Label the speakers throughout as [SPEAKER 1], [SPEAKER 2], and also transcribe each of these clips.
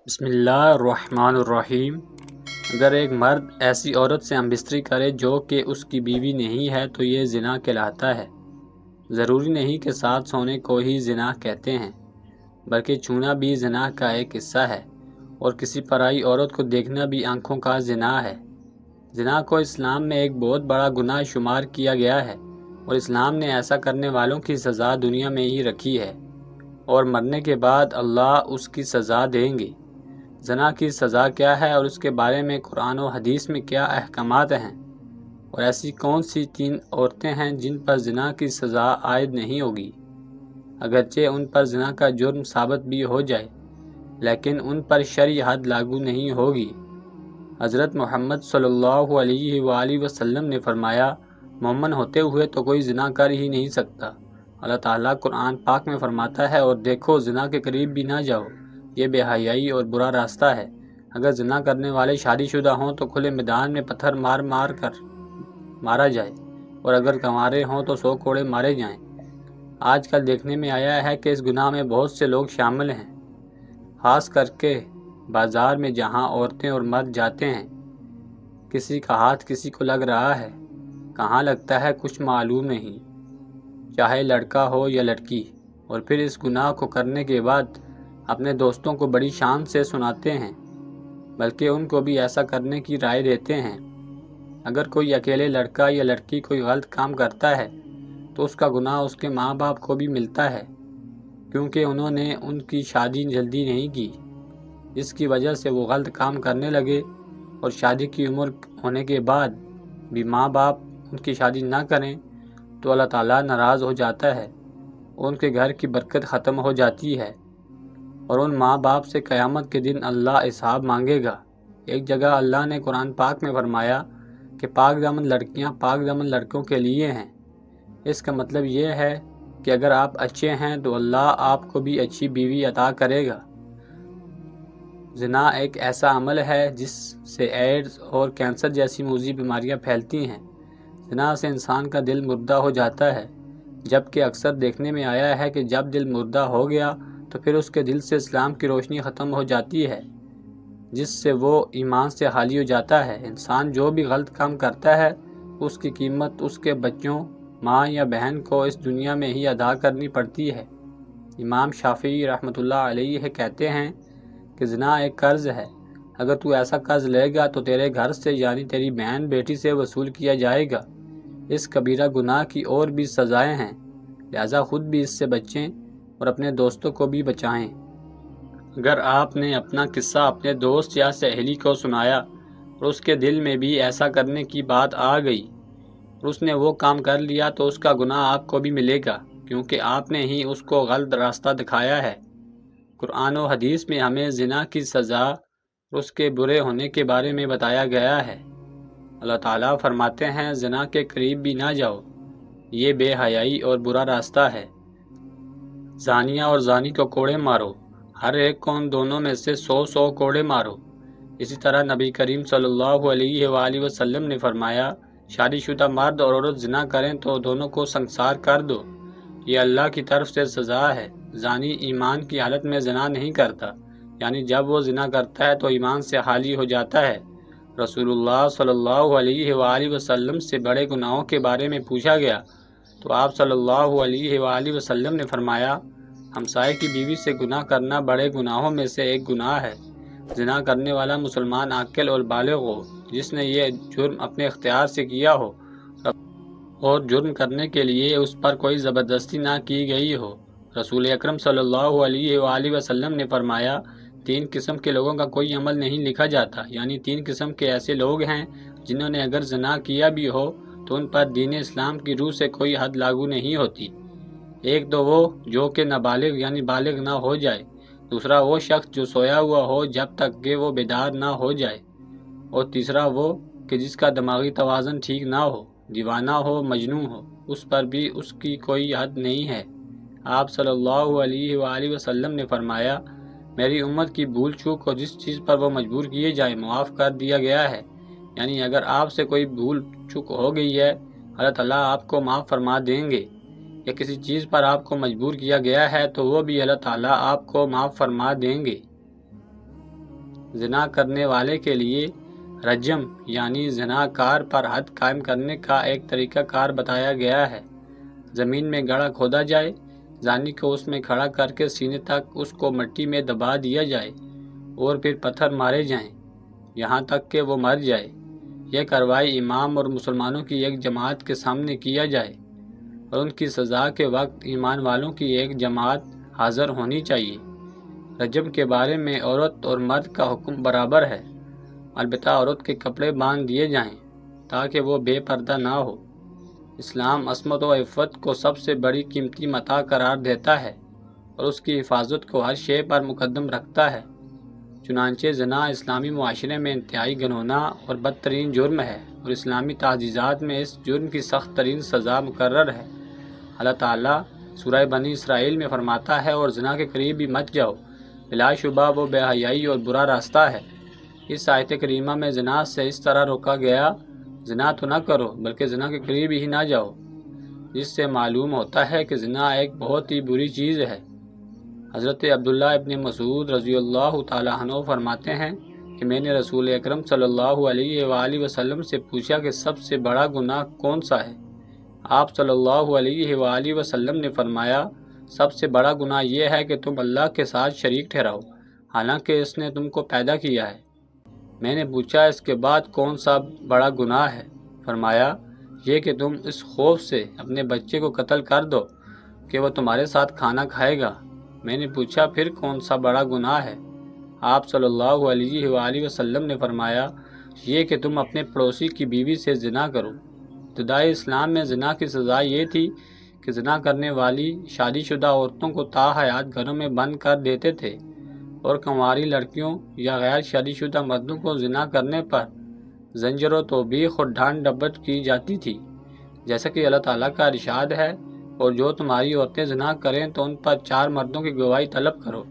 [SPEAKER 1] بسم اللہ الرحمن الرحیم۔ اگر ایک مرد ایسی عورت سے ہم بستری کرے جو کہ اس کی بیوی نہیں ہے تو یہ زنا کہلاتا ہے۔ ضروری نہیں کہ ساتھ سونے کو ہی زنا کہتے ہیں، بلکہ چھونا بھی زنا کا ایک حصہ ہے، اور کسی پرائی عورت کو دیکھنا بھی آنکھوں کا زنا ہے۔ زنا کو اسلام میں ایک بہت بڑا گناہ شمار کیا گیا ہے، اور اسلام نے ایسا کرنے والوں کی سزا دنیا میں ہی رکھی ہے، اور مرنے کے بعد اللہ اس کی سزا دیں گے۔ زنا کی سزا کیا ہے اور اس کے بارے میں قرآن و حدیث میں کیا احکامات ہیں، اور ایسی کون سی 3 عورتیں ہیں جن پر زنا کی سزا عائد نہیں ہوگی، اگرچہ ان پر زنا کا جرم ثابت بھی ہو جائے، لیکن ان پر شرعی حد لاگو نہیں ہوگی۔ حضرت محمد صلی اللہ علیہ وآلہ وسلم نے فرمایا، مومن ہوتے ہوئے تو کوئی زنا کر ہی نہیں سکتا۔ اللہ تعالیٰ قرآن پاک میں فرماتا ہے، اور دیکھو زنا کے قریب بھی نہ جاؤ، یہ بے حیائی اور برا راستہ ہے۔ اگر زنا کرنے والے شادی شدہ ہوں تو کھلے میدان میں پتھر مار مار کر مارا جائے، اور اگر کنوارے ہوں تو 100 کوڑے مارے جائیں۔ آج کل دیکھنے میں آیا ہے کہ اس گناہ میں بہت سے لوگ شامل ہیں، خاص کر کے بازار میں جہاں عورتیں اور مرد جاتے ہیں۔ کسی کا ہاتھ کسی کو لگ رہا ہے، کہاں لگتا ہے کچھ معلوم نہیں، چاہے لڑکا ہو یا لڑکی، اور پھر اس گناہ کو کرنے کے بعد اپنے دوستوں کو بڑی شان سے سناتے ہیں، بلکہ ان کو بھی ایسا کرنے کی رائے دیتے ہیں۔ اگر کوئی اکیلے لڑکا یا لڑکی کوئی غلط کام کرتا ہے تو اس کا گناہ اس کے ماں باپ کو بھی ملتا ہے، کیونکہ انہوں نے ان کی شادی جلدی نہیں کی، جس کی وجہ سے وہ غلط کام کرنے لگے، اور شادی کی عمر ہونے کے بعد بھی ماں باپ ان کی شادی نہ کریں تو اللہ تعالیٰ ناراض ہو جاتا ہے، اور ان کے گھر کی برکت ختم ہو جاتی ہے، اور ان ماں باپ سے قیامت کے دن اللہ حساب مانگے گا۔ ایک جگہ اللہ نے قرآن پاک میں فرمایا کہ پاک دامن لڑکیاں پاک دامن لڑکوں کے لیے ہیں۔ اس کا مطلب یہ ہے کہ اگر آپ اچھے ہیں تو اللہ آپ کو بھی اچھی بیوی عطا کرے گا۔ زنا ایک ایسا عمل ہے جس سے ایڈز اور کینسر جیسی موذی بیماریاں پھیلتی ہیں۔ زنا سے انسان کا دل مردہ ہو جاتا ہے، جبکہ اکثر دیکھنے میں آیا ہے کہ جب دل مردہ ہو گیا تو پھر اس کے دل سے اسلام کی روشنی ختم ہو جاتی ہے، جس سے وہ ایمان سے خالی ہو جاتا ہے۔ انسان جو بھی غلط کام کرتا ہے اس کی قیمت اس کے بچوں، ماں یا بہن کو اس دنیا میں ہی ادا کرنی پڑتی ہے۔ امام شافعی رحمۃ اللہ علیہ کہتے ہیں کہ زنا ایک قرض ہے، اگر تو ایسا قرض لے گا تو تیرے گھر سے یعنی تیری بہن بیٹی سے وصول کیا جائے گا۔ اس کبیرہ گناہ کی اور بھی سزائیں ہیں، لہذا خود بھی اس سے بچیں اور اپنے دوستوں کو بھی بچائیں۔ اگر آپ نے اپنا قصہ اپنے دوست یا سہیلی کو سنایا اور اس کے دل میں بھی ایسا کرنے کی بات آ گئی اور اس نے وہ کام کر لیا تو اس کا گناہ آپ کو بھی ملے گا، کیونکہ آپ نے ہی اس کو غلط راستہ دکھایا ہے۔ قرآن و حدیث میں ہمیں زنا کی سزا اور اس کے برے ہونے کے بارے میں بتایا گیا ہے۔ اللہ تعالیٰ فرماتے ہیں، زنا کے قریب بھی نہ جاؤ، یہ بے حیائی اور برا راستہ ہے۔ زانیہ اور زانی کو کوڑے مارو، ہر ایک کو ان دونوں میں سے 100 کوڑے مارو۔ اسی طرح نبی کریم صلی اللہ علیہ وآلہ وسلم نے فرمایا، شادی شدہ مرد اور عورت زنا کریں تو دونوں کو سنگسار کر دو، یہ اللہ کی طرف سے سزا ہے۔ زانی ایمان کی حالت میں زنا نہیں کرتا، یعنی جب وہ زنا کرتا ہے تو ایمان سے خالی ہو جاتا ہے۔ رسول اللہ صلی اللہ علیہ وآلہ وسلم سے بڑے گناہوں کے بارے میں پوچھا گیا تو آپ صلی اللہ علیہ وآلہ وسلم نے فرمایا، ہمسائے کی بیوی سے گناہ کرنا بڑے گناہوں میں سے ایک گناہ ہے۔ زنا کرنے والا مسلمان عاقل اور بالغ ہو، جس نے یہ جرم اپنے اختیار سے کیا ہو اور جرم کرنے کے لیے اس پر کوئی زبردستی نہ کی گئی ہو۔ رسول اکرم صلی اللہ علیہ وآلہ وسلم نے فرمایا، 3 قسم کے لوگوں کا کوئی عمل نہیں لکھا جاتا، یعنی 3 قسم کے ایسے لوگ ہیں جنہوں نے اگر زنا کیا بھی ہو تو ان پر دین اسلام کی روح سے کوئی حد لاگو نہیں ہوتی۔ ایک تو وہ جو کہ نابالغ یعنی بالغ نہ ہو جائے، دوسرا وہ شخص جو سویا ہوا ہو جب تک کہ وہ بیدار نہ ہو جائے، اور تیسرا وہ کہ جس کا دماغی توازن ٹھیک نہ ہو، دیوانہ ہو، مجنون ہو، اس پر بھی اس کی کوئی حد نہیں ہے۔ آپ صلی اللہ علیہ وآلہ وسلم نے فرمایا، میری امت کی بھول چوک کو جس چیز پر وہ مجبور کیے جائے معاف کر دیا گیا ہے، یعنی اگر آپ سے کوئی بھول چوک ہو گئی ہے، اللہ تعالیٰ آپ کو معاف فرما دیں گے، یا کسی چیز پر آپ کو مجبور کیا گیا ہے تو وہ بھی اللہ تعالیٰ آپ کو معاف فرما دیں گے۔ زنا کرنے والے کے لیے رجم یعنی زناکار پر حد قائم کرنے کا ایک طریقہ کار بتایا گیا ہے۔ زمین میں گڑھا کھودا جائے، زانی کو اس میں کھڑا کر کے سینے تک اس کو مٹی میں دبا دیا جائے اور پھر پتھر مارے جائیں یہاں تک کہ وہ مر جائے۔ یہ کارروائی امام اور مسلمانوں کی ایک جماعت کے سامنے کیا جائے اور ان کی سزا کے وقت ایمان والوں کی ایک جماعت حاضر ہونی چاہیے۔ رجم کے بارے میں عورت اور مرد کا حکم برابر ہے، البتہ عورت کے کپڑے باندھ دیے جائیں تاکہ وہ بے پردہ نہ ہو۔ اسلام عصمت و عفت کو سب سے بڑی قیمتی متاع قرار دیتا ہے اور اس کی حفاظت کو ہر شے پر مقدم رکھتا ہے۔ چنانچہ زنا اسلامی معاشرے میں انتہائی گھناؤنا اور بدترین جرم ہے اور اسلامی تعزیرات میں اس جرم کی سخت ترین سزا مقرر ہے۔ اللہ تعالیٰ سورہ بنی اسرائیل میں فرماتا ہے، اور زنا کے قریب بھی مت جاؤ، بلا شبہ وہ بے حیائی اور برا راستہ ہے۔ اس آیت کریمہ میں زنا سے اس طرح روکا گیا، زنا تو نہ کرو بلکہ زنا کے قریب ہی نہ جاؤ، جس سے معلوم ہوتا ہے کہ زنا ایک بہت ہی بری چیز ہے۔ حضرت عبداللہ ابن مسعود رضی اللہ تعالیٰ عنہ فرماتے ہیں کہ میں نے رسول اکرم صلی اللہ علیہ وآلہ وسلم سے پوچھا کہ سب سے بڑا گناہ کون سا ہے؟ آپ صلی اللہ علیہ وآلہ وسلم نے فرمایا، سب سے بڑا گناہ یہ ہے کہ تم اللہ کے ساتھ شریک ٹھہراؤ حالانکہ اس نے تم کو پیدا کیا ہے۔ میں نے پوچھا اس کے بعد کون سا بڑا گناہ ہے؟ فرمایا یہ کہ تم اس خوف سے اپنے بچے کو قتل کر دو کہ وہ تمہارے ساتھ کھانا کھائے گا۔ میں نے پوچھا پھر کون سا بڑا گناہ ہے؟ آپ صلی اللہ علیہ وآلہ وسلم نے فرمایا یہ کہ تم اپنے پڑوسی کی بیوی سے زنا کرو۔ ابتدائی اسلام میں زنا کی سزا یہ تھی کہ زنا کرنے والی شادی شدہ عورتوں کو تاحیات گھروں میں بند کر دیتے تھے اور کنواری لڑکیوں یا غیر شادی شدہ مردوں کو زنا کرنے پر زنجر و توبیخ اور ڈانٹ ڈپٹ کی جاتی تھی، جیسا کہ اللہ تعالیٰ کا ارشاد ہے، اور جو تمہاری عورتیں زنا کریں تو ان پر 4 مردوں کی گواہی طلب کرو،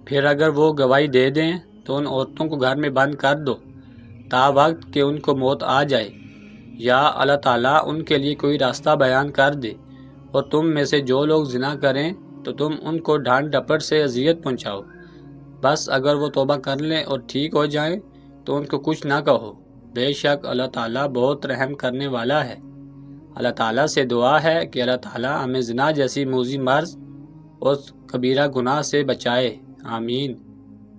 [SPEAKER 1] پھر اگر وہ گواہی دے دیں تو ان عورتوں کو گھر میں بند کر دو تا وقت کہ ان کو موت آ جائے، یا اللہ تعالیٰ ان کے لیے کوئی راستہ بیان کر دے، اور تم میں سے جو لوگ زنا کریں تو تم ان کو ڈانٹ ڈپٹ سے اذیت پہنچاؤ، بس اگر وہ توبہ کر لیں اور ٹھیک ہو جائیں تو ان کو کچھ نہ کہو، بے شک اللہ تعالیٰ بہت رحم کرنے والا ہے۔ اللہ تعالیٰ سے دعا ہے کہ اللہ تعالیٰ ہمیں زنا جیسی موذی مرض اور کبیرہ گناہ سے بچائے، آمین۔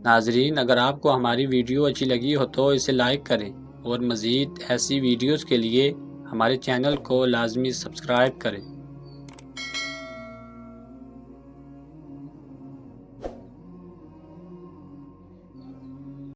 [SPEAKER 1] ناظرین، اگر آپ کو ہماری ویڈیو اچھی لگی ہو تو اسے لائک کریں اور مزید ایسی ویڈیوز کے لیے ہمارے چینل کو لازمی سبسکرائب کریں۔